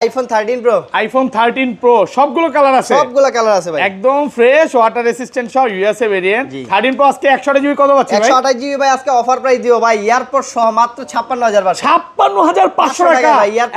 IPhone 13 pro iPhone 13 pro সবগুলো colour আছে ভাই একদম ফ্রেশ ওয়াটার রেসিস্ট্যান্ট সহ ইউএসএ ভেরিয়েন্ট 13 প্রো আজকে 128 জিবি কত পাচ্ছি ভাই 128 জিবি ভাই আজকে অফার প্রাইস দিও ভাই এয়ারপোর্ট সহ মাত্র 56500 টাকা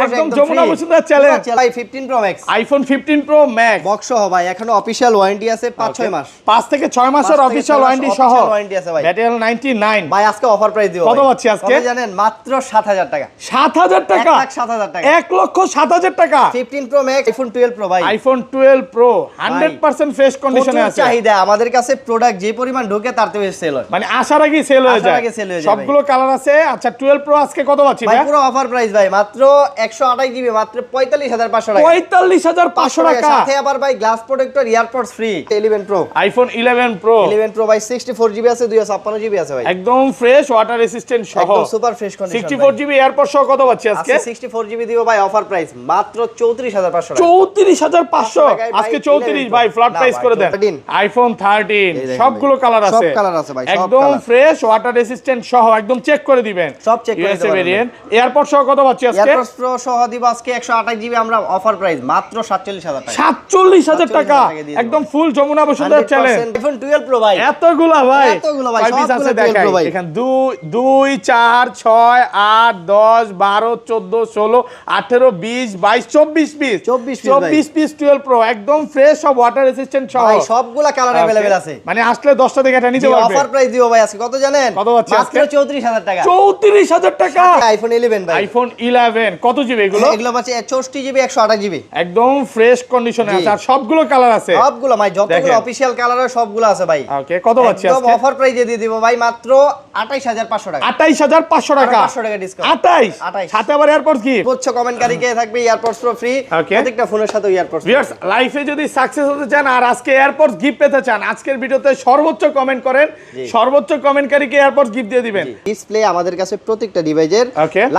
একদম যমুনা বসুন্ধরা চ্যালেঞ্জ ভাই 15 pro max iPhone 15 pro max box সহ ভাই এখনো অফিশিয়াল ওয়ারেন্টি আছে 5-6 মাস 5 থেকে 6 মাসের অফিশিয়াল ওয়ারেন্টি সহ ওয়ারেন্টি আছে ভাই ব্যাটারি 99 ভাই আজকে অফার প্রাইস দিও কত পাচ্ছি আজকে জানেন মাত্র 7000 টাকা 7000 টাকা 1,7000 টাকা 1,70,000 টাকা 15 প্রো ম্যাক্স আইফোন 12 প্রো ভাই আইফোন 12 প্রো 100% ফ্রেশ কন্ডিশনে আছে চাহিদা আমাদের কাছে প্রোডাক্ট যে পরিমাণ ঢোকে তার থেকে সেল হয় মানে আসার আগে সেল হয়ে যায় সবগুলো কালার আছে আচ্ছা 12 প্রো আজকে কত পাচ্ছি ভাই পুরো অফার প্রাইস ভাই মাত্র 128 জিবি মাত্র 45500 টাকা 45500 টাকা সাথে আবার ভাই glass protector AirPods free 11 pro iPhone 11 pro 11 pro ভাই 64 জিবি আছে 256 জিবি আছে ভাই একদম ফ্রেশ ওয়াটার রেসিস্ট্যান্ট সহ একদম super fresh condition 64 GB AirPod সহ কত পাচ্ছি আজকে 64 জিবি দিও ভাই অফার প্রাইস মাত্র 34500 টাকা 34500 আজকে 34 ভাই ফ্ল্যাট প্রাইস করে দেন আইফোন 13 সবগুলো কালার আছে সব কালার আছে ভাই একদম ফ্রেশ ওয়াটার রেসিস্ট্যান্ট সহ একদম চেক করে দিবেন সব চেক করে দিবেন ভেরিয়েন্ট এয়ারপড সহ কত পাচ্ছি আজকে এয়ারপডস প্রো সহ দিব আজকে 128 জিবি আমরা অফার প্রাইস মাত্র 47000 টাকা 47000 টাকা একদম full Jamuna Bashundhara challenge iPhone 12 pro ভাই এতগুলা ভাই ভাই সবগুলো দেখাই এখানে 2 4 6 8 10 12 14 16 18 20 22 24 পিস 24 পিস 12 প্রো একদম ফ্রেশ সব ওয়াটার রেসিস্ট্যান্ট সহ ভাই সবগুলা কালার अवेलेबल আছে মানে আসলে 10টা দেখে এটা নিতে পারবে অফার প্রাইস দিও ভাই আজকে কত জানেন কত পাচ্ছি আজকে মাত্র 34000 টাকা 34000 টাকা আইফোন 11 ভাই আইফোন 11 কত জিবি এগুলো পাচ্ছে 64 জিবি 128 জিবি একদম ফ্রেশ কন্ডিশনে আছে আর সবগুলো কালার আছে সবগুলো ভাই যতগুলো অফিশিয়াল কালার আছে সবগুলো আছে ভাই ওকে কত পাচ্ছি আজকে একদম অফার প্রাইসে দিয়ে দিব ভাই মাত্র 28500 টাকা 28500 টাকা 500 টাকা ডিসকাউন্ট 28 সাথে আবার এয়ারপডস কি বুঝছো কমেন্টকারীকে থাকবে এয়ারপডস প্রো ফ্রি প্রত্যেকটা ফোনের সাথে এয়ারপডস ভিউয়ার্স লাইফে যদি সাকসেস হতে চান আর আজকে এয়ারপডস গিফট পেতে চান আজকের ভিডিওতে সর্বোচ্চ কমেন্ট করেন সর্বোচ্চ কমেন্টকারীকে এয়ারপডস গিফট দিয়ে দিবেন ডিসপ্লে আমাদের কাছে প্রত্যেকটা ডিভাইসের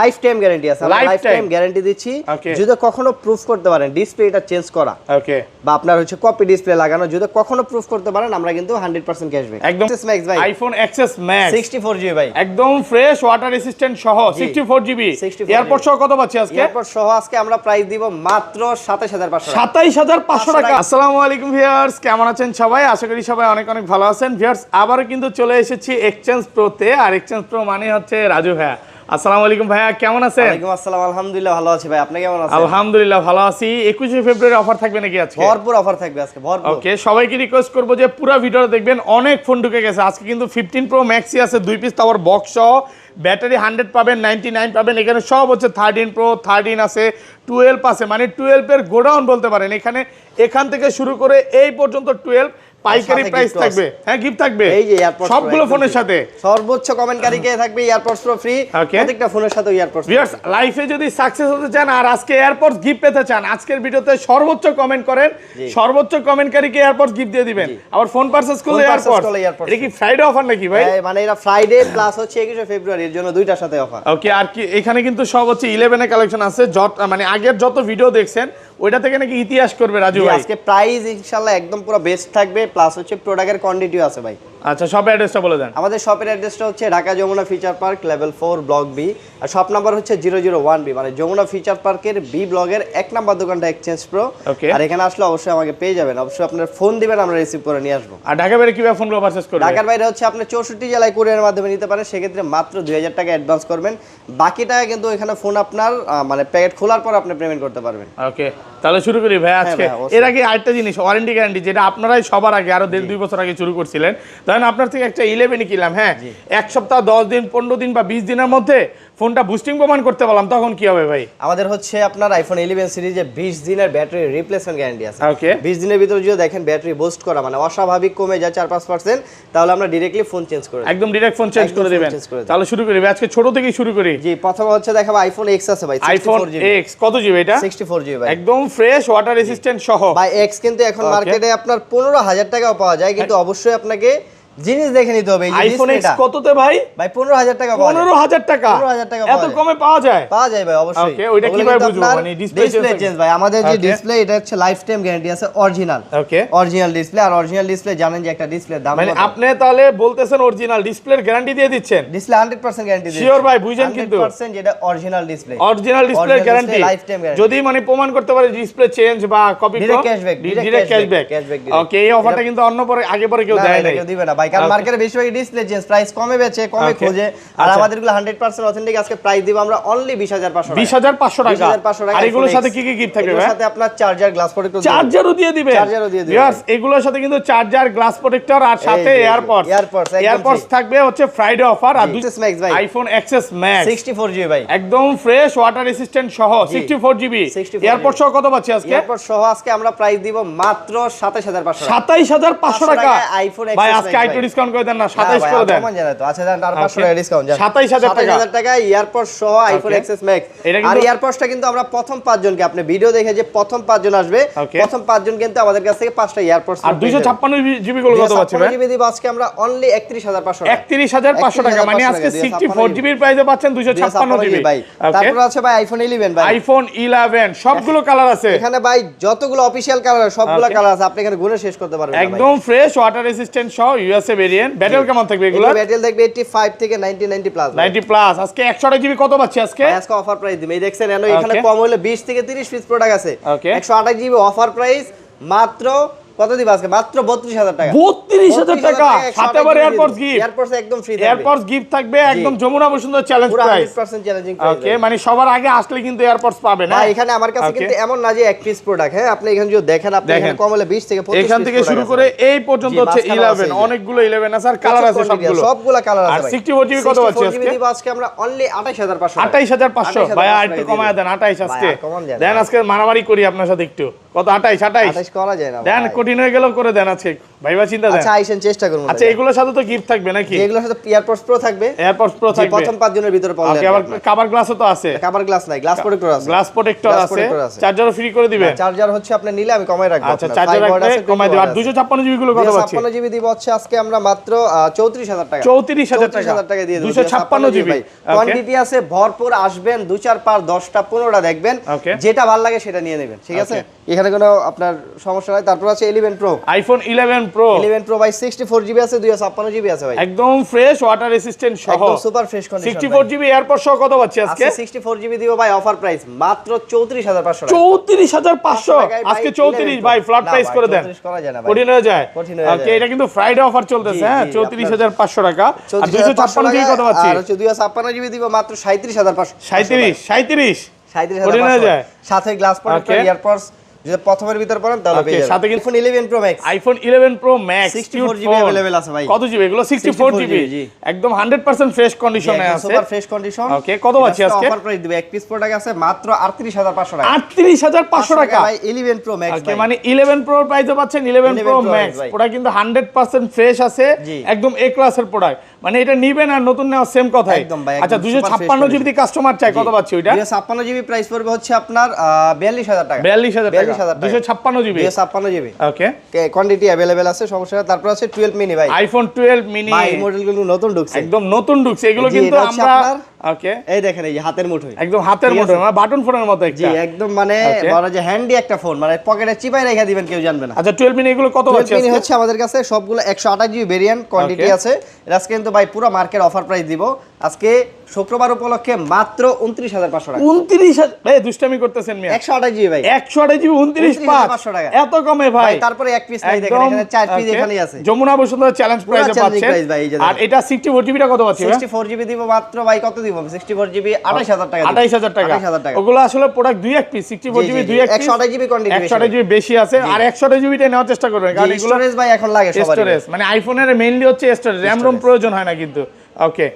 লাইফ টাইম গ্যারান্টি আছে আমরা লাইফ টাইম গ্যারান্টি দিচ্ছি যদি কখনো প্রুফ করতে পারেন ডিসপ্লে এটা চেঞ্জ করা ওকে বা আপনার হচ্ছে কপি ডিসপ্লে লাগানো যদি কখনো প্রুফ করতে পারেন আমরা কিন্তু 100% ক্যাশব্যাক একদম ম্যাক্স ভাই আইফোন এক্সএস ম্যাক্স 64 জিবি ভাই একদম ফ্রেশ ওয়াটার রেসিস্ট্যান্ট সহ 64 জিবি এয়ারপড সহ কত পাচ্ছি আজকে এয়ারপড সহ আজকে আমরা প্রাইস দিব মাত্র 27500 27500 টাকা আসসালামু আলাইকুম ভিউয়ার্স কেমন আছেন সবাই আশা করি সবাই অনেক অনেক ভালো আছেন ভিউয়ার্স আবারো কিন্তু চলে এসেছি এক্সচেঞ্জ প্রোতে আর এক্সচেঞ্জ প্রো মানে হচ্ছে রাজু ভাইয়া আসসালামু আলাইকুম ভাইয়া কেমন আছেন ওয়ালাইকুম আসসালাম আলহামদুলিল্লাহ ভালো আছি ভাই আপনি কেমন আছেন আলহামদুলিল্লাহ ভালো আছি 21 ফেব্রুয়ারি অফার থাকবে নাকি আজকে ভরপুর অফার থাকবে আজকে ভরপুর ওকে সবাইকে রিকোয়েস্ট করব যে পুরো ভিডিওটা দেখবেন অনেক ফোন ঢুকে গেছে আজকে কিন্তু 15 প্রো ম্যাক্সই আছে দুই পিস টাওয়ার বক্স সহ ব্যাটারি 100 পাবেন 99 পাবেন এখানে সব হচ্ছে 13 প্রো 13 আছে 12 আছে মানে 12 এর গোডাউন বলতে পারেন এখান থেকে শুরু করে এই পর্যন্ত 12 পাইকারি প্রাইস থাকবে হ্যাঁ গিফট থাকবে এই যে এয়ারপডস সবগুলো ফোনের সাথে সর্বোচ্চ কমেন্টকারীকে থাকবে এয়ারপডস প্রো ফ্রি প্রত্যেকটা ফোনের সাথে এয়ারপডস ভিউয়ার্স লাইফে যদি সাকসেস হতে চান আর আজকে এয়ারপডস গিফট পেতে চান আজকের ভিডিওতে সর্বোচ্চ কমেন্ট করেন সর্বোচ্চ কমেন্টকারীকে এয়ারপডস গিফট দিয়ে দিবেন আবার ফোন পারচেজ করলে এয়ারপডস এটা কি ফ্রাইডে অফার নাকি ভাই মানে এটা ফ্রাইডে প্লাস হচ্ছে 21 ফেব্রুয়ারি এর জন্য দুইটার সাথে অফার ওকে আর কি এখানে কিন্তু সব হচ্ছে 11 এর কালেকশন আছে মানে আগের যত ভিডিও দেখছেন ওইটা থেকে নাকি ইতিহাস করবে রাজু ভাই আজকে প্রাইস ইনশাআল্লাহ একদম পুরো বেস্ট থাকবে প্লাস হচ্ছে প্রোডাক্টের কোয়ান্টিটিও আছে ভাই আচ্ছা শপ অ্যাড্রেসটা বলে দেন আমাদের শপের অ্যাড্রেসটা হচ্ছে Dhaka Jamuna future park level 4 block B আর শপ নাম্বার হচ্ছে 001 বি মানে যমুনা ফিচার পার্কের বি ব্লকের 1 নাম্বার দোকানটা এক্সচেঞ্জ প্রো আর এখানে আসলে অবশ্যই আমাকে পেয়ে যাবেন অবশ্যই আপনার ফোন দিবেন আমরা রিসিভ করে নিয়ে আসবো আর ঢাকা বাইরে কিভাবে ফোনগুলো পারচেজ করবেন ঢাকার বাইরে হচ্ছে আপনি 64 জেলায় কুরিয়ারের মাধ্যমে নিতে পারেন সেক্ষেত্রে মাত্র 2000 টাকা অ্যাডভান্স করবেন বাকি টাকা কিন্তু এখানে ফোন আপনার মানে প্যাকেট খোলার পর আপনি পেমেন্ট করতে পারবেন ওকে তাহলে শুরু করি ভাই আজকে এর আগে আরেকটা জিনিস ওয়ারেন্টি গ্যারান্টি যেটা আপনারাই সবার আগে আরো 1.5-2 বছর আগে শুরু করছিলেন ধরেন আপনার থেকে একটা 11 কিনলাম হ্যাঁ এক সপ্তাহ 10 দিন 15 দিন বা 20 দিনের মধ্যে ফোনটা বুস্টিং প্রমাণ করতে পারলাম তখন কি হবে ভাই আমাদের হচ্ছে আপনার আইফোন 11 সিরিজে 20 দিনের ব্যাটারি রিপ্লেসমেন্ট গ্যারান্টি আছে ওকে 20 দিনের ভিতরে যদি দেখেন ব্যাটারি বুস্ট করা মানে অস্বাভাবিক কমে যায় 4-5% তাহলে আমরা ডাইরেক্টলি ফোন চেঞ্জ করে একদম ডাইরেক্ট ফোন চেঞ্জ করে দিবেন তাহলে শুরু করি আজকে ছোট থেকে শুরু করি জি প্রথমে হচ্ছে দেখাবো আইফোন এক্স আছে ভাই আইফোন এক্স কত জিবি এটা 64 জিবি ভাই একদম ফ্রেশ ওয়াটার রেসিস্ট্যান্ট সহ ভাই এক্স কিন্তু এখন মার্কেটে আপনার 15000 টাকাও পাওয়া যায় কিন্তু অবশ্যই আপনাকে জিনিস দেখে নিতে হবে। এই যে আইফোন এক্স ডিসপ্লেটা কততে ভাই? ভাই 15000 টাকা পাওয়া যায়। 15000 টাকা 15000 টাকা এত কমে পাওয়া যায়? পাওয়া যায় ভাই অবশ্যই। ওকে, ওইটা কিভাবে বুঝবো? মানে ডিসপ্লে চেঞ্জ ভাই, আমাদের যে ডিসপ্লে এটা হচ্ছে লাইফ টাইম গ্যারান্টি আছে অরিজিনাল। ওকে, অরিজিনাল ডিসপ্লে, আর অরিজিনাল ডিসপ্লে জানেন যে একটা ডিসপ্লের দাম মানে কত? আপনি তাহলে বলতেছেন অরিজিনাল ডিসপ্লের গ্যারান্টি দিয়ে দিচ্ছেন? ডিসপ্লে 100% গ্যারান্টি দিচ্ছি। শিওর ভাই, বুঝেন কিন্তু 100% যেটা অরিজিনাল ডিসপ্লে। অরিজিনাল ডিসপ্লের গ্যারান্টি লাইফ টাইম গ্যারান্টি। যদি মানে প্রমাণ করতে পারে ডিসপ্লে চেঞ্জ বা copy Direct cashback, direct cashback. Okay, এই অফারটা কিন্তু অন্য পরে আগে পরে কেউ দেয় না। কেউ দিবে না ভাই, কারণ মার্কেটে বেশিরভাগ ডিসপ্লে চেঞ্জ, প্রাইস কমে বেচে, কমে খোঁজে। আর আমাদেরগুলো 100% অথেন্টিক। আজকে প্রাইস দিব আমরা অনলি 20500 টাকা। 20500 টাকা। 20500 টাকা। আর এগুলোর সাথে কি কি গিফট থাকবে ভাই? এর সাথে আপনার চার্জার, গ্লাস প্রোটেক্টর, চার্জারও দিয়ে দিবেন। চার্জারও দিয়ে দিবেন। ভিউয়ার্স, এগুলোর সাথে কিন্তু চার্জার, গ্লাস প্রোটেক্টর আর সাথে এয়ারপডস। এয়ারপডস থাকবে হচ্ছে ফ্রাইডে অফার। আর আইফোন এক্সএস ম্যাক্স 64GB ভাই, একদম ফ্রেশ ওয়াটার রেসিস্ট্যান্ট সহ 64GB। এয়ারপড সহ কত পাচ্ছি আজকে? এয়ারপড সহ আজকে আমরা প্রাইস দিব মাত্র 27500 টাকা। 27500 টাকা আইফোন ভাই, আজকে আইটো ডিসকাউন্ট করে দেন না, 27 করে দেন। কমান জানা তো, আচ্ছা দেন আর 500 টাকা ডিসকাউন্ট জান। 27000 টাকা এয়ারপড সহ আইফোন এক্সএস ম্যাক্স। আর এয়ারপডসটা কিন্তু আমরা প্রথম 5 জনকে, আপনি ভিডিও দেখে যে প্রথম 5 জন আসবে, প্রথম 5 জন কিন্তু আমাদের কাছ থেকে 5টা এয়ারপডস। আর 256GB গুলো কত পাচ্ছি ভাই? 256GB দিব আজকে আমরা অনলি 31500 টাকা। 31500 টাকা, মানে আজকে 64GB এর প্রাইসে পাচ্ছেন 256GB ভাই। তারপর আছে ভাই আইফোন 11 ভাই। আইফোন 11 সবগুলো কালার আছে এখানে ভাই, যতগুলো অফিশিয়াল কালার সবগুলো কালার আছে, আপনি এখানে গুনে শেষ করতে পারবেন না ভাই। একদম ফ্রেশ ওয়াটার রেসিস্ট্যান্ট সহ ইউএসএ ভেরিয়েন্ট। ব্যাটেল কেমন থাকবে এগুলো? ব্যাটেল দেখবে 85 থেকে 90 প্লাস। 90 প্লাস। আজকে 128GB কত পাচ্ছি আজকে? আজকে অফার প্রাইস দিই। এই দেখছেন এখানে কম হলে 20 থেকে 30 পিস প্রোডাক্ট আছে। 128GB অফার প্রাইস মাত্র কত দিব আজকে? মাত্র 32000 টাকা। 32000 টাকা, সাথে আবার এয়ারপডস গিফট। এয়ারপডস একদম ফ্রি থাকবে। এয়ারপডস গিফট থাকবে একদম Jamuna Bashundhara challenge price. 100% challenging price. Okay, মানে সবার আগে আসলে কিন্তু এয়ারপডস পাবেন না। ভাই এখানে আমার কাছে কিন্তু এমন না যে এক পিস প্রোডাক্ট, হ্যাঁ আপনি এখানে যদি দেখেন, আপনি এখানে কম হলে 20 থেকে 25 এখান থেকে শুরু করে এই পর্যন্ত হচ্ছে 11, অনেকগুলো 11 আছে আর কালার আছে সবগুলো কালার আছে আর ভাই। 64GB কত পাচ্ছি আজকে? আজকে আমরা অনলি 28500 28500 ভাই, আর একটু কমায় দেন। 28 আজকে দেন, আজকে মারামারি করি আপনার সাথে একটু। কত? 28 করা যায় না দেন, কঠিন হয়ে গেল করে দেন আজকে ভাইবা, চিন্তা দেন। আচ্ছা আইসেন, চেষ্টা করুন। আচ্ছা, এগুলোর সাথে তো গিফট থাকবে নাকি? এগুলোর সাথে এয়ারপডস প্রো থাকবে। এয়ারপডস প্রো থাকবে প্রথম 5 জনের ভিতরে পাওয়া যাবে। আবার কভার গ্লাসও তো আছে। কভার গ্লাস নাই, গ্লাস প্রোটেক্টর আছে। গ্লাস প্রোটেক্টর আছে, চার্জারও ফ্রি করে দিবেন। চার্জার হচ্ছে আপনি নিলে আমি কমাই রাখবো। আচ্ছা, চার্জার রাখলে কমাই দিবেন। আর 256GB গুলো কত পাচ্ছি? 256GB দিব হচ্ছে আজকে আমরা মাত্র 34000 টাকা। 34000 টাকা দিয়ে দেব। 256GB কোয়ান্টিটি আছে ভরপুর, আসবেন 2 4 5 10টা 15টা দেখবেন, যেটা ভালো লাগে সেটা নিয়ে নেবেন, ঠিক আছে? এখানে কোনো আপনার সমস্যা নাই। তারপর আছে 11 প্রো, আইফোন 11 প্রো। 11 প্রো ভাই 64GB আছে, 256GB আছে ভাই, একদম ফ্রেশ ওয়াটার রেসিস্ট্যান্ট সহ, একদম super fresh condition. 64GB AirPod সহ কত পাচ্ছি আজকে? 64GB দিব ভাই অফার প্রাইস মাত্র 34500 টাকা। 34500 আজকে 34 ভাই, ফ্ল্যাট প্রাইস করে দেন। 34 করা যায় না ভাই, কঠিন হয়ে যায়। ওকে, এটা কিন্তু ফ্রাইডে অফার চলতেছে, হ্যাঁ 34500 টাকা। আর 256GB কত পাচ্ছি? আর হচ্ছে 256GB দিব মাত্র 37500। 37 কঠিন হয়ে যায়। সাথে গ্লাস প্রোটেক্টর, এয়ারপডস যদি প্রথমের ভিতর পড়েন তাহলে পেয়ে যাবেন। সাথে কিন্তু iPhone 11 pro max, iPhone 11 pro max 64GB available আছে ভাই। কত জিবি এগুলো? 64GB একদম 100% ফ্রেশ কন্ডিশনে আছে, সুপার ফ্রেশ কন্ডিশন। ওকে, কত পাচ্ছি আজকে? অফার প্রাইস দিবে, এক পিস প্রোডাক্ট আছে মাত্র 38500 টাকা। 38500 টাকা ভাই 11 প্রো ম্যাক্স ভাই, মানে 11 প্রো প্রাইসে পাচ্ছেন 11 প্রো ম্যাক্স। প্রোডাক্ট কিন্তু 100% ফ্রেশ আছে, একদম এ ক্লাসের প্রোডাক্ট। মানে এটা নিবেন আর নতুন নেওয়া সেম কথাই। আচ্ছা, 256GB কাস্টমার চাই, কত পাচ্ছি ওইটা? 256GB প্রাইস পড়বে হচ্ছে আপনার 42000 টাকা। 42000 টাকা 256GB। ওকে, কোয়ান্টিটি अवेलेबल আছে, সমস্যা নেই। তারপর আছে 12 মিনি ভাই, আইফোন 12 মিনি ভাই মডেলগুলো নতুন ঢুকছে, একদম নতুন ঢুকছে। এগুলো কিন্তু আমরা ওকে, এই দেখেন এই হাতের মুঠোয়, একদম হাতের মুঠোয়, মানে বাটন ফোনের মতো একটা। জি, একদম মানে বড় যে হ্যান্ডি একটা ফোন, মানে পকেটে চিপাই রেখে দিবেন, কেউ জানবে না। আচ্ছা, 12 মিনি এগুলো কত পাচ্ছি আজকে? হচ্ছে আমাদের কাছে সবগুলো 128GB ভেরিয়েন্ট কোয়ান্টিটি আছে। আজকে কিন্তু ভাই পুরো মার্কেট অফার প্রাইস দিব আজকে শুক্রবার উপলক্ষে মাত্র 29500 টাকা। 29000 ভাই, দুষ্টামি করতেছেন মিয়া। 128GB ভাই, 128GB 29500 টাকা, এত কমে ভাই। তারপরে এক পিস নাই, দেখেন এখানে 4 পিস এখানেই আছে। যমুনা বসুন্ধরা চ্যালেঞ্জ প্রাইসে পাচ্ছেন। আর এটা 64GB টা কত পাচ্ছি? 64GB দিব মাত্র ভাই, কত দিব? 64GB 28000 টাকা। 28000 টাকা। ওগুলো আসলে প্রোডাক্ট দুই এক পিস, 64GB দুই এক পিস, 128GB কোয়ান্টিটি, 128GB বেশি আছে। আর 128GB টা নেওয়ার চেষ্টা করবেন, কারণ এগুলো স্টোরেজ ভাই এখন লাগে সবারই। স্টোরেজ মানে আইফোনের মেইনলি হচ্ছে স্টোরেজ, র‍্যাম রম প্রয়োজন হয় না কিন্তু। ওকে,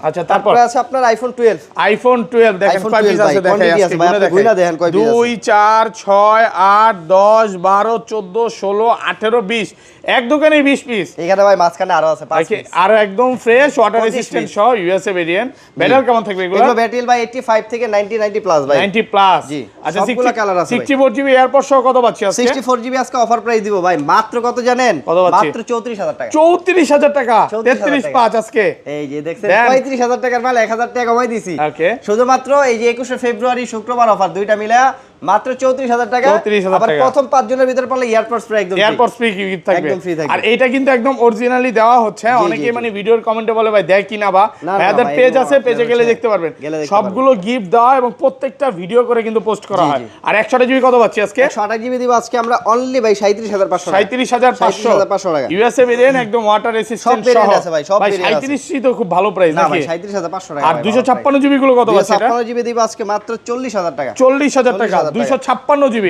আচ্ছা তারপর আছে আপনার আইফোন 12। আইফোন 12 দেখেন কয় পিস আছে দেখাই আজকে গুণে দেখেন কয় পিস আছে 2 4 6 8 10 12 14 16 18 20 এক দোকানে 20 পিস এখানে ভাই মাঝখানে আরো আছে 5 পিস আর একদম ফ্রেশ ওয়াটার রেজিস্ট্যান্ট সহ ইউএসএ ভেরিয়েন্ট ব্যাটারি কেমন থাকবে এগুলো ব্যাটারি ভাই 85 থেকে 90 প্লাস ভাই 90 প্লাস জি আচ্ছা সবগুলো কালার আছে 64 জিবি এয়ারপড সহ কত পাচ্ছি আজকে 64 জিবি আজকে অফার প্রাইস দিব ভাই মাত্র কত জানেন মাত্র 34000 টাকা 34000 টাকা 33.5 আজকে এই যে দেখছেন 35000 টাকার মাল 1000 টাকা কমাই দিছি ওকে শুধুমাত্র এই যে 21 ফেব্রুয়ারি শুক্রবার অফার দুইটা মিলা মাত্র 34000 টাকা 34000 আবার টাকা প্রথম 5 জনের ভিতর পড়লে এয়ারপডস ফ্রি একদম এয়ারপডস ফ্রি গিফট থাকবে আর এটা কিন্তু একদম অরিজিনালি দেওয়া হচ্ছে অনেকেই মানে ভিডিওর কমেন্টে বলে ভাই দেখ কি না বা ভাইদের পেজ আছে পেজে গেলে দেখতে পারবেন সবগুলো গিফট দেওয়া এবং প্রত্যেকটা ভিডিও করে কিন্তু পোস্ট করা হয় আর 128 জিবি কত পাচ্ছি আজকে 128 জিবি দিব আজকে আমরা অনলি ভাই 37500 37500 টাকা ইউএসএ ভেরিয়েন্ট একদম ওয়াটার রেজিস্ট্যান্ট সহ আছে ভাই সব ভেরিয়েন্ট আছে ভাই 37 তো খুব ভালো প্রাইস নাকি ভাই 37500 টাকা আর 256 জিবি গুলো কত পাচ্ছি এটা 256 জিবি দিব আজকে মাত্র 40000 টাকা 40000 টাকা 256 জিবি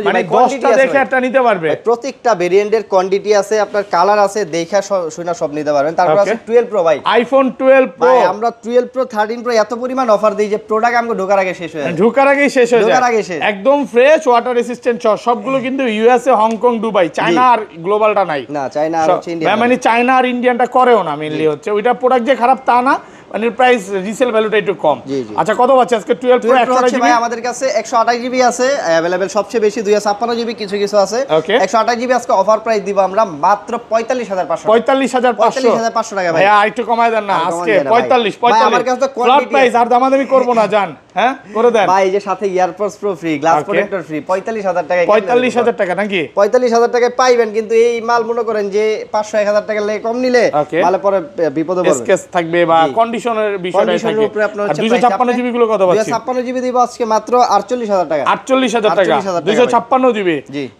মানে 10টা দেখে একটা নিতে পারবে প্রত্যেকটা ভেরিয়েন্টের কোয়ান্টিটি আছে আপনার কালার আছে দেখা শুনা সব নিতে পারবেন তারপর আছে 12 প্রো ভাই আইফোন 12 প্রো ভাই আমরা 12 প্রো 13 প্রো এত পরিমাণ অফার দেই যে প্রোডাক্ট আমগো ঢোকার আগে শেষ হয়ে যায় ঢোকার আগেই শেষ হয়ে যায় একদম ফ্রেশ ওয়াটার রেজিস্ট্যান্ট সবগুলো কিন্তু ইউএসএ হংকং দুবাই চায়না আর গ্লোবালটা নাই না চায়না আর হচ্ছে ইন্ডিয়া মানে চায়না আর ইন্ডিয়ানটা করেও না মেইনলি হচ্ছে ওইটা প্রোডাক্ট যে খারাপ তা না মানে প্রাইস রিসেল ভ্যালুটা একটু কম আচ্ছা কত পাচ্ছি আজকে 12 প্রো 128 জিবি ভাই আমাদের কাছে 128 জিবি আছে अवेलेबल সবচেয়ে বেশি 256 জিবি কিছু কিছু আছে 128 জিবি আজকে অফার প্রাইস দিব আমরা মাত্র 45500 45500 টাকা ভাই একটু কমায় দেন না আজকে 45 আমার কাছে তো কোয়ালিটি প্রাইস আর দামাদামি করব না জান হ্যাঁ করে দেন ভাই এই যে সাথে EarPods pro free glass protector free 45000 টাকা 45000 টাকা নাকি 45000 টাকায় পাইবেন কিন্তু এই মাল মনে করেন যে 500 1000 টাকা লেগে কম নিলে মালে পরে বিপদে পড়বে স্কেচ থাকবে বা কন্ডিশনের বিষয়টা থাকবে আর 256 জিবি গুলো কত পাচ্ছি 256 জিবি দিব আজকে মাত্র 48000 টাকা 48000 টাকা 256 জিবি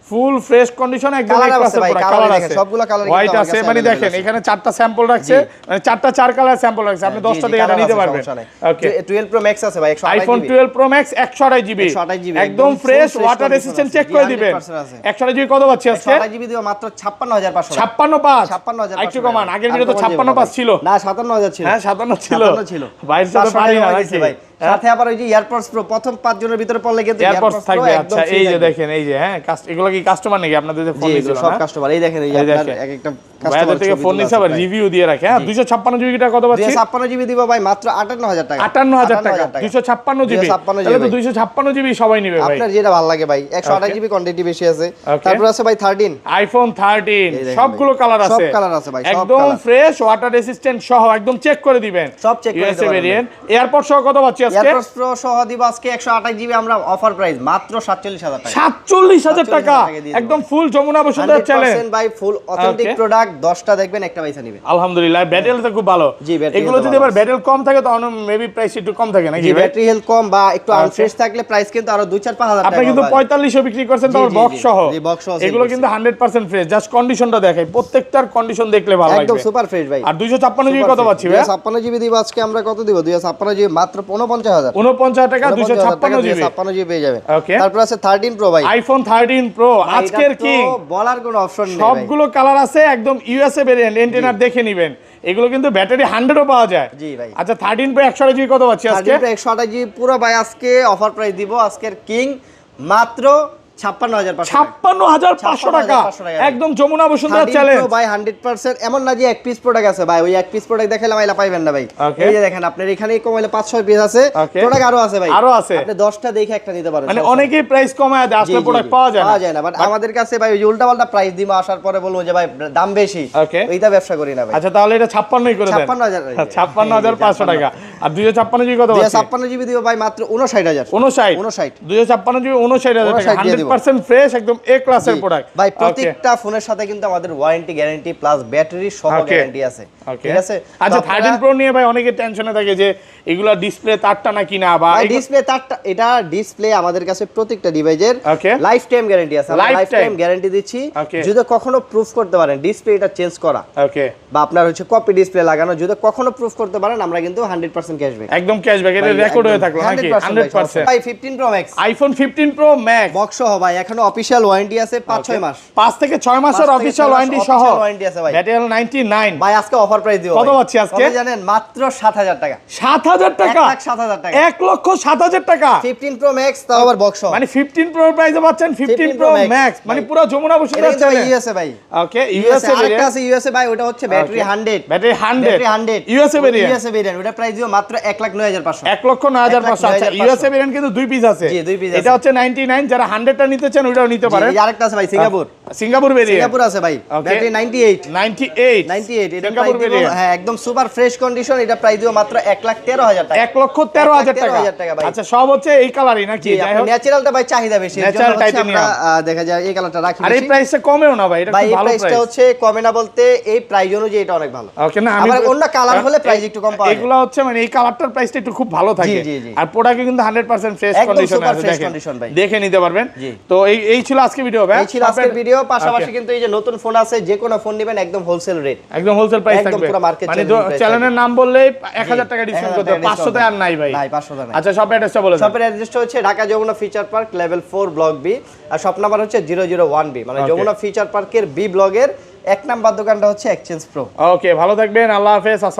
ফুল ফ্রেশ কন্ডিশন একদম এক ক্লাসের প্রোডাক্ট কালার আছে সবগুলো কালার হোয়াইট আছে মানে দেখেন এখানে চারটা স্যাম্পল রাখছে মানে চারটা চার কালার স্যাম্পল রাখছে আপনি 10টা দেখে এটা নিতে পারবেন ওকে 12 প্রো ম্যাক্স আছে ভাই 128 আইফোন 12 প্রো ম্যাক্স 128 জিবি একদম ফ্রেশ ওয়াটার রেজিস্ট্যান্ট চেক করে দিবেন 128 জিবি কত পাচ্ছি আজকে 128 জিবি দিব মাত্র 56500 565 একটু কমান আগের ভিডিও তো 565 ছিল না 57000 ছিল হ্যাঁ 57 ছিল বাইরের সাথে পারি না নাকি ভাই সাথে আবার ওই যে এয়ারপডস প্রো প্রথম 5 জনের ভিতরে পড়লে কিন্তু এয়ারপডস থাকবে আচ্ছা এই যে দেখেন এই যে হ্যাঁ এগুলো কি কাস্টমার নাকি আপনাদের যে ফোন দিছিল সব কাস্টমার এই দেখেন এই আপনার এক একটা কাস্টমার থেকে ফোন নিছে আবার রিভিউ দিয়ে রাখে হ্যাঁ 256 জিবি টা কত পাচ্ছি 256 জিবি দিব ভাই মাত্র 58000 টাকা 58000 টাকা 256 জিবি তাহলে তো 256 জিবি সবাই নেবে ভাই আপনার যেটা ভালো লাগে ভাই 128 জিবি কোয়ান্টিটি বেশি আছে তারপর আছে ভাই 13 আইফোন 13 সবগুলো কালার আছে সব কালার আছে ভাই একদম ফ্রেশ ওয়াটার রেজিস্ট্যান্ট সহ একদম চেক করে দিবেন সব চেক করে দিবেন ভেরিয়েন্ট এয়ারপড সহ কত পাচ্ছি আজকে এয়ারপডস প্রো সহ দিব আজকে 128 জিবি আমরা অফার প্রাইস মাত্র 47000 টাকা 47000 টাকা একদম ফুল যমুনা বসুন্ধরা চ্যালেঞ্জ 100% ভাই ফুল অথেন্টিক প্রোডাক্ট 10টা দেখবেন একটা পয়সা নেবেন আলহামদুলিল্লাহ ব্যাটারি তো খুব ভালো এগুলো যদি আবার ব্যাটারি কম থাকে তাহলে মেবি প্রাইস একটু কম থাকে নাকি ব্যাটারি হেলথ কম বা একটু আনফ্রেশ থাকলে প্রাইস কিন্তু আরো 2-4-5000 টাকা আপনি কিন্তু 4500 বিক্রি করছেন তারপর বক্স সহ এগুলো কিন্তু 100% ফ্রেশ জাস্ট কন্ডিশনটা দেখাই প্রত্যেকটার কন্ডিশন দেখলে ভালো লাগবে একদম সুপার ফ্রেশ ভাই আর 256 জিবি কত পাচ্ছি ভাই 256 জিবি দিব আজকে আমরা কত দিব 256 জিবি মাত্র 49000 49 টাকা 256 জিবি 256 জিবি পেয়ে যাবেন তারপর আছে 13 প্রো ভাই আইফোন 13 প্রো আজকের কিং বলার কোনো অপশন নেই সবগুলো কালার আছে একদম ইউএসএ ভেরিয়েন্ট এন্টেনার দেখে নেবেন এগুলো কিন্তু ব্যাটারি 100 ও পাওয়া যায় জি ভাই আচ্ছা 13 প্রো 128 জিবি কত পাচ্ছি আজকে 13 প্রো 128 জিবি পুরো ভাই আজকে অফার প্রাইস দিব আজকের কিং মাত্র 56500 টাকা একদম যমুনা বসুন্ধরা চ্যালেঞ্জ ভাই 100% এমন না যে এক পিস প্রোডাক্ট আছে ভাই ওই এক পিস প্রোডাক্ট দেখাইলে মাইলা পাইবেন না ভাই এই যে দেখেন আপনার এখানেই কমাইলে 5-6 পিস আছে প্রোডাক্ট আরো আছে ভাই আরো আছে আপনি 10টা দেখে একটা নিতে পারেন মানে অনেকেই প্রাইস কমায় দেয় আসলে প্রোডাক্ট পাওয়া যায় না বাট আমাদের কাছে ভাই ওই উল্টাপাল্টা প্রাইস দিমা আসার পরে বলবো যে ভাই দাম বেশি এইটা ব্যবসা করি না ভাই আচ্ছা তাহলে এটা 56ই করে দেন 56500 টাকা আর 256 জিবি কত আছে 256 জিবি দিব ভাই মাত্র 59000 256 জিবি 59000 টাকা 100% ফ্রেশ একদম এ ক্লাসের প্রোডাক্ট ভাই প্রত্যেকটা ফোনের সাথে কিন্তু আমাদের ওয়ারেন্টি গ্যারান্টি প্লাস ব্যাটারি সহ গ্যারান্টি আছে ঠিক আছে আচ্ছা 13 প্রো নিয়ে ভাই অনেকে টেনশনে থাকে যে এগুলা ডিসপ্লে তারটা নাকি না বা ডিসপ্লে তারটা এটা ডিসপ্লে আমাদের কাছে প্রত্যেকটা ডিভাইসের লাইফ টাইম গ্যারান্টি আছে আমরা লাইফ টাইম গ্যারান্টি দিচ্ছি যদি কখনো প্রুফ করতে পারেন ডিসপ্লে এটা চেঞ্জ করা ওকে বা আপনার হচ্ছে কপি ডিসপ্লে লাগানো যদি কখনো প্রুফ করতে পারেন আমরা কিন্তু 100% ক্যাশব্যাক একদম ক্যাশব্যাক এটা রেকর্ড হয়ে থাকলো নাকি 100% ভাই 15 pro max iPhone 15 pro max box সহ ভাই, এখনো অফিশিয়াল ওয়ারেন্টি আছে 5-6 মাস। 5 থেকে 6 মাসের অফিশিয়াল ওয়ারেন্টি সহ ওয়ারেন্টি আছে ভাই। ব্যাটারি 99 ভাই আজকে অফার প্রাইস দিব। কত পাচ্ছি আজকে জানেন? মাত্র 7000 টাকা। 7000 টাকা? 1,07,000 টাকা। 1,07,000 টাকা। 15 প্রো ম্যাক্স তাও আবার বক্স। মানে 15 প্রো প্রাইসে পাচ্ছেন 15 প্রো ম্যাক্স, মানে পুরো যমুনা বসুন্ধরা এটা কিন্তু ইউএসএ ভাই। ওকে, ইউএসএ আরেকটা আছে ইউএসএ ভাই, ওটা হচ্ছে battery 100। Battery 100 USA variant. USA variant, ওটা প্রাইস দিব মাত্র 1,09,500। 1,09,500। আচ্ছা, ইউএসএ ভেরিয়েন্ট কিন্তু দুই পিস আছে। জি, দুই পিস এটা হচ্ছে 99, যারা 100 টা নিতে চান ওটাও নিতে পারেন। আরেকটা আছে ভাই সিঙ্গাপুর। Singapore variant. সিঙ্গাপুর আছে ভাই, ব্যাটারি 98 এটা সিঙ্গাপুর প্রাইস দিব, ভেরিয়েন্ট। হ্যাঁ একদম সুপার ফ্রেশ কন্ডিশন। এটা প্রাইস দিব মাত্র 1,13,000 টাকা। 1,13,000 টাকা। 1,13,000 টাকা ভাই। আচ্ছা, সব হচ্ছে এই কালারই নাকি? যাই হোক, ন্যাচারালটা ভাই চাহিদা বেশি, এর জন্য ন্যাচারাল হচ্ছে আমরা টাইটানিয়াম দেখা যায় এই কালারটা রাখি। আর এই প্রাইসটা কমেও না ভাই, এটা ভাই খুব এই ভালো প্রাইসটা প্রাইস। হচ্ছে কমে না বলতে এই প্রাইস অনুযায়ী এটা অনেক ভালো। ওকে, না আমি আবার অন্য কালার হলে প্রাইস একটু কম পাওয়া যায়। এগুলো হচ্ছে মানে এই কালারটার প্রাইসটা একটু খুব ভালো থাকে। জি, জি। আর প্রোডাক্টে কিন্তু 100% ফ্রেশ একদম কন্ডিশনে সুপার আছে, ফ্রেশ দেখেন কন্ডিশন ভাই। দেখে নিতে পারবেন। জি। তো এই ছিল আজকে ভিডিও ভাই। এই ছিল আজকের ভিডিও। পাশাপাশি কিন্তু এই যে নতুন ফোন আছে, যে কোনো ফোন নেবেন একদম হোলসেল রেট, একদম হোলসেল প্রাইস একদম থাকবে। পুরো মার্কেট মানে চ্যালেঞ্জ প্রাইস চ্যানেলের নাম বললেই 1000 টাকা ডিসকাউন্ট করতে, 500 তে আর নাই ভাই। নাই 500 টাকা। আচ্ছা, শপ অ্যাড্রেসটা বলে দেন। শপের অ্যাড্রেসটা হচ্ছে Dhaka Jamuna future park level 4 block B, আর শপ নাম্বার হচ্ছে 001B, মানে যমুনা ফিচার পার্কের বি ব্লগের 1 নাম্বার দোকানটা হচ্ছে এক্সচেঞ্জ প্রো। ওকে, ভালো থাকবেন, আল্লাহ হাফেজ, আসসালাম।